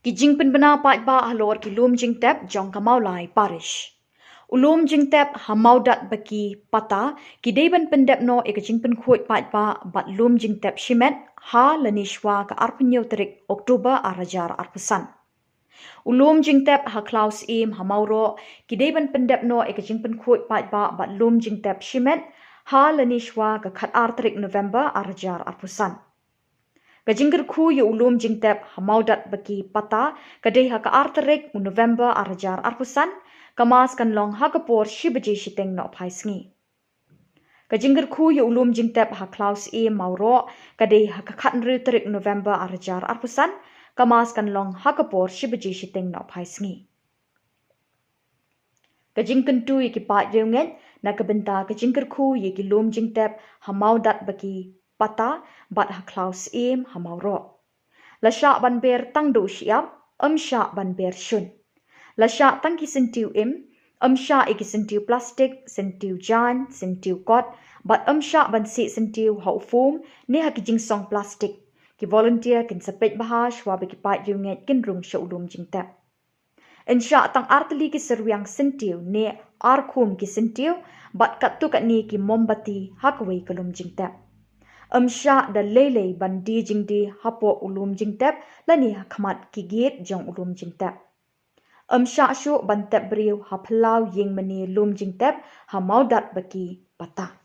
Ki jingpin bana pat ba halor ki lum jingtep jong kamau lai parish. Ulum jingtep hamau dat baki pata ki deban pendep no eka jingpin khut pat ba bat lum jingtep shimet ha lanishwa ka arpenyo terik Oktober arajar arpesan. Ulum jingtep ha Klaus im hamauro ki deban pendep no eka jingpin khut pat ba bat lum jingtep shimet ha lanishwa ka khat ar terik November arajar arpesan. Kajingger khu yu ulum jingtep hamaudat baki pata kadeh ha ka arterik November arajar arpusan kamas kan long ha kapor shibaji shiteng no phaisngi. Kajingger khu yu ulum jingtep ha Klaus e mauro kadeh ha ka khatnru terik November arajar arpusan kamas kan long ha kapor shibaji shiteng no phaisngi. Kajingken tu yiki pat reunget na kabenta kajingger khu yiki lum jingtep hamaudat baki pata bat ha Klaus im hamauro. Lasha ban ber tang do siap, sha ban ber shun. Lasha tang ki sentiu im, sha iki sentiu plastik, sentiu jan, sentiu kot, bat sha ban si sentiu hau foam, ne ha ki jingsong plastik. Ki volunteer kin sepet bahas wabe ki pat reunget kin rung sya ulum jingtep. Insya tang arteli ki seruang sentiu ne arkum ki sentiu bat katu kat ni ki mombati hakwe kalum jingtep. Sya da lele ban di jingdi hapo ulum jingtep lani hakmat ki git jong ulum jingtep. Sya syu ban tep beriu ha pelau ying meni lum jingtep ha maudat baki pata.